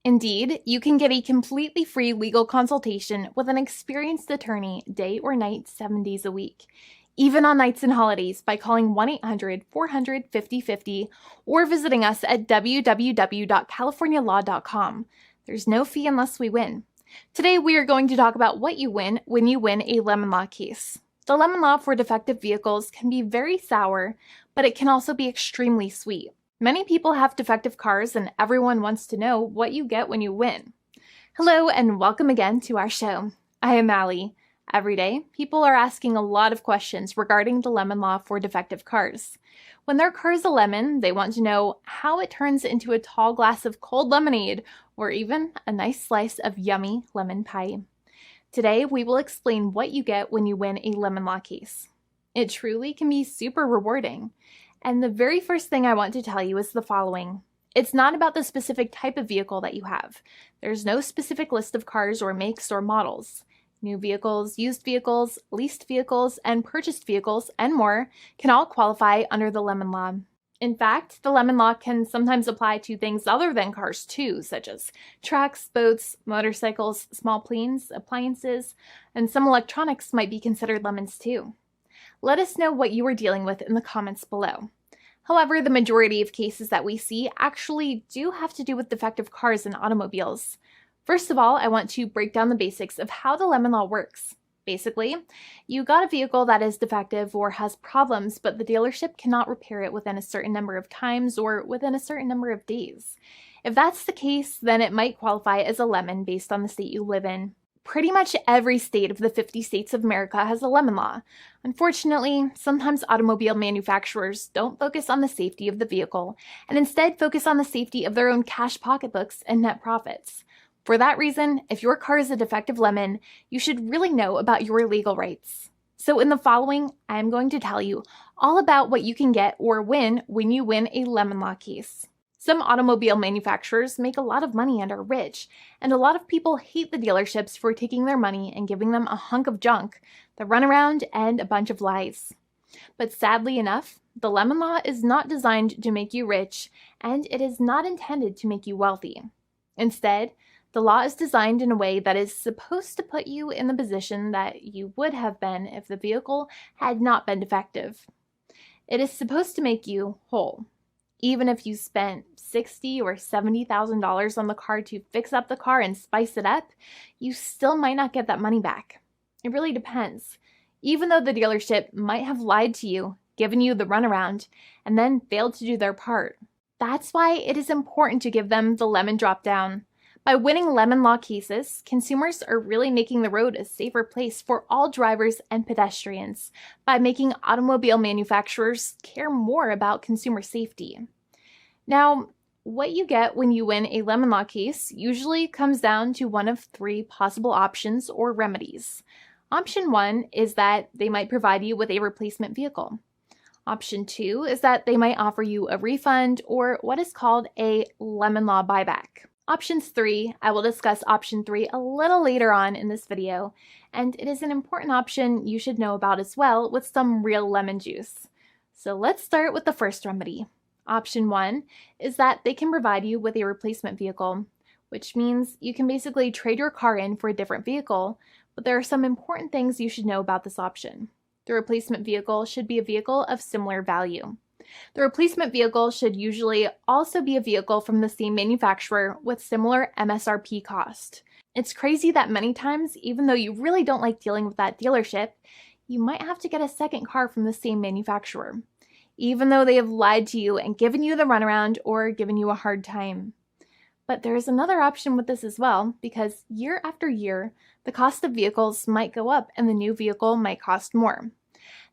Indeed, you can get a completely free legal consultation with an experienced attorney day or night, 7 days a week, even on nights and holidays by calling 1-800-400-5050 or visiting us at www.californialaw.com. There's no fee unless we win. Today, we are going to talk about what you win when you win a lemon law case. The lemon law for defective vehicles can be very sour, but it can also be extremely sweet. Many people have defective cars, and everyone wants to know what you get when you win. Hello, and welcome again to our show. I am Allie. Every day, people are asking a lot of questions regarding the lemon law for defective cars. When their car is a lemon, they want to know how it turns into a tall glass of cold lemonade, or even a nice slice of yummy lemon pie. Today, we will explain what you get when you win a lemon law case. It truly can be super rewarding. And the very first thing I want to tell you is the following. It's not about the specific type of vehicle that you have. There's no specific list of cars or makes or models. New vehicles, used vehicles, leased vehicles, and purchased vehicles, and more can all qualify under the lemon law. In fact, the lemon law can sometimes apply to things other than cars too, such as trucks, boats, motorcycles, small planes, appliances, and some electronics might be considered lemons too. Let us know what you are dealing with in the comments below. However, the majority of cases that we see actually do have to do with defective cars and automobiles. First of all, I want to break down the basics of how the lemon law works. Basically, you got a vehicle that is defective or has problems, but the dealership cannot repair it within a certain number of times or within a certain number of days. If that's the case, then it might qualify as a lemon based on the state you live in. Pretty much every state of the 50 states of America has a lemon law. Unfortunately, sometimes automobile manufacturers don't focus on the safety of the vehicle and instead focus on the safety of their own cash pocketbooks and net profits. For that reason, if your car is a defective lemon, you should really know about your legal rights. So in the following, I'm going to tell you all about what you can get or win when you win a lemon law case. Some automobile manufacturers make a lot of money and are rich, and a lot of people hate the dealerships for taking their money and giving them a hunk of junk, the runaround, and a bunch of lies. But sadly enough, the lemon law is not designed to make you rich, and it is not intended to make you wealthy. Instead, the law is designed in a way that is supposed to put you in the position that you would have been if the vehicle had not been defective. It is supposed to make you whole. Even if you spent $60,000 or $70,000 on the car to fix up the car and spice it up, you still might not get that money back. It really depends. Even though the dealership might have lied to you, given you the runaround, and then failed to do their part. That's why it is important to give them the lemon drop down. By winning lemon law cases, consumers are really making the road a safer place for all drivers and pedestrians by making automobile manufacturers care more about consumer safety. Now, what you get when you win a lemon law case usually comes down to one of three possible options or remedies. Option 1 is that they might provide you with a replacement vehicle. Option 2 is that they might offer you a refund or what is called a lemon law buyback. Options 3, I will discuss option 3 a little later on in this video, and it is an important option you should know about as well with some real lemon juice. So let's start with the first remedy. Option 1 is that they can provide you with a replacement vehicle, which means you can basically trade your car in for a different vehicle, but there are some important things you should know about this option. The replacement vehicle should be a vehicle of similar value. The replacement vehicle should usually also be a vehicle from the same manufacturer with similar MSRP cost. It's crazy that many times, even though you really don't like dealing with that dealership, you might have to get a second car from the same manufacturer, even though they have lied to you and given you the runaround or given you a hard time. But there is another option with this as well, because year after year, the cost of vehicles might go up and the new vehicle might cost more.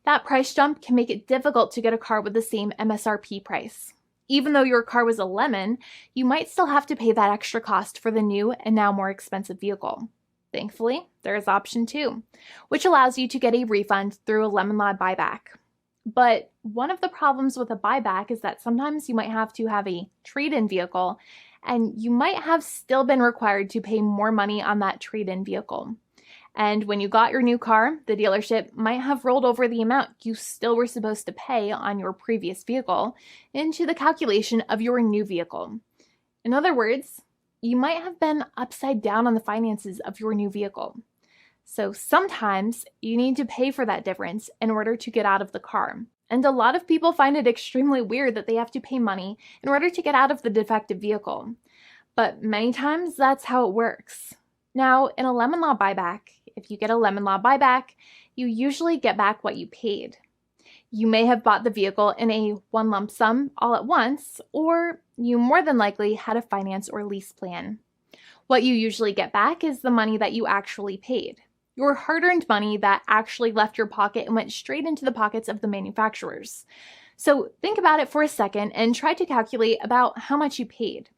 That price jump can make it difficult to get a car with the same MSRP price. Even though your car was a lemon, you might still have to pay that extra cost for the new and now more expensive vehicle. Thankfully, there is option 2, which allows you to get a refund through a lemon law buyback. But one of the problems with a buyback is that sometimes you might have to have a trade-in vehicle, and you might have still been required to pay more money on that trade-in vehicle. And when you got your new car, the dealership might have rolled over the amount you still were supposed to pay on your previous vehicle into the calculation of your new vehicle. In other words, you might have been upside down on the finances of your new vehicle. So sometimes you need to pay for that difference in order to get out of the car. And a lot of people find it extremely weird that they have to pay money in order to get out of the defective vehicle. But many times that's how it works. Now, in a lemon law buyback, if you get a lemon law buyback, you usually get back what you paid. You may have bought the vehicle in a one lump sum all at once, or you more than likely had a finance or lease plan. What you usually get back is the money that you actually paid. Your hard-earned money that actually left your pocket and went straight into the pockets of the manufacturers. So think about it for a second and try to calculate about how much you paid.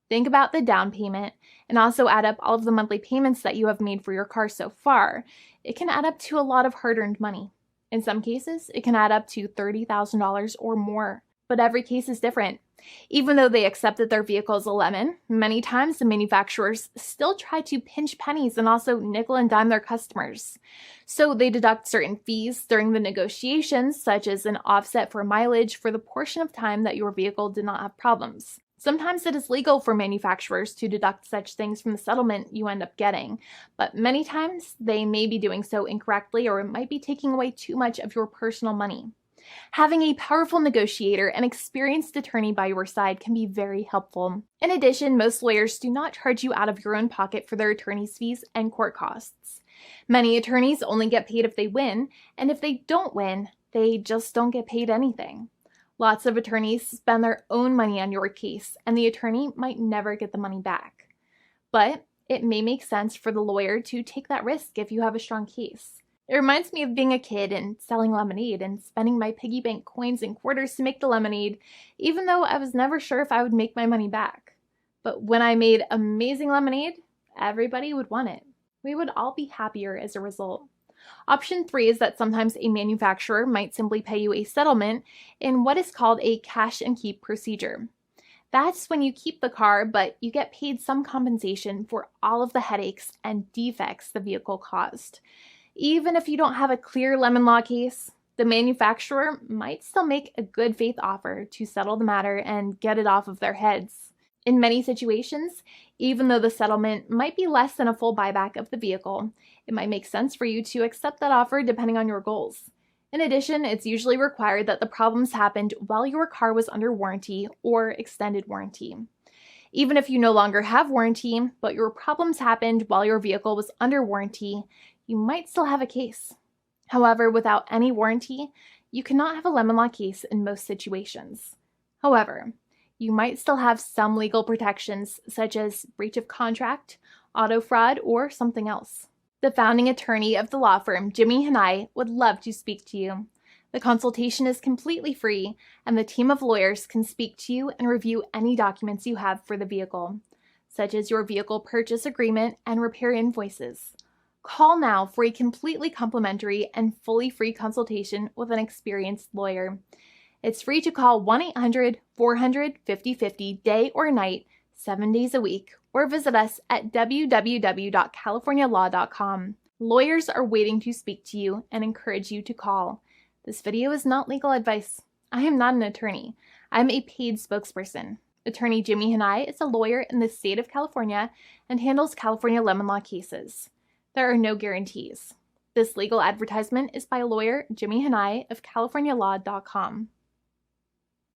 Think about the down payment and also add up all of the monthly payments that you have made for your car so far. It can add up to a lot of hard-earned money. In some cases, it can add up to $30,000 or more, but every case is different. Even though they accept that their vehicle is a lemon, many times the manufacturers still try to pinch pennies and also nickel and dime their customers. So they deduct certain fees during the negotiations, such as an offset for mileage for the portion of time that your vehicle did not have problems. Sometimes it is legal for manufacturers to deduct such things from the settlement you end up getting, but many times they may be doing so incorrectly or it might be taking away too much of your personal money. Having a powerful negotiator and experienced attorney by your side can be very helpful. In addition, most lawyers do not charge you out of your own pocket for their attorney's fees and court costs. Many attorneys only get paid if they win, and if they don't win, they just don't get paid anything. Lots of attorneys spend their own money on your case, and the attorney might never get the money back. But it may make sense for the lawyer to take that risk if you have a strong case. It reminds me of being a kid and selling lemonade and spending my piggy bank coins and quarters to make the lemonade, even though I was never sure if I would make my money back. But when I made amazing lemonade, everybody would want it. We would all be happier as a result. Option 3 is that sometimes a manufacturer might simply pay you a settlement in what is called a cash and keep procedure. That's when you keep the car, but you get paid some compensation for all of the headaches and defects the vehicle caused. Even if you don't have a clear lemon law case, the manufacturer might still make a good faith offer to settle the matter and get it off of their heads. In many situations, even though the settlement might be less than a full buyback of the vehicle, it might make sense for you to accept that offer depending on your goals. In addition, it's usually required that the problems happened while your car was under warranty or extended warranty. Even if you no longer have warranty, but your problems happened while your vehicle was under warranty, you might still have a case. However, without any warranty, you cannot have a lemon law case in most situations. However, you might still have some legal protections such as breach of contract, auto fraud, or something else. The founding attorney of the law firm, Jimmy and I, would love to speak to you. The consultation is completely free, and the team of lawyers can speak to you and review any documents you have for the vehicle, such as your vehicle purchase agreement and repair invoices. Call now for a completely complimentary and fully free consultation with an experienced lawyer. It's free to call 1-800-400-5050 day or night, 7 days a week, or visit us at www.californialaw.com. Lawyers are waiting to speak to you and encourage you to call. This video is not legal advice. I am not an attorney. I'm a paid spokesperson. Attorney Jimmy Hanai is a lawyer in the state of California and handles California lemon law cases. There are no guarantees. This legal advertisement is by lawyer Jimmy Hanai of CaliforniaLaw.com.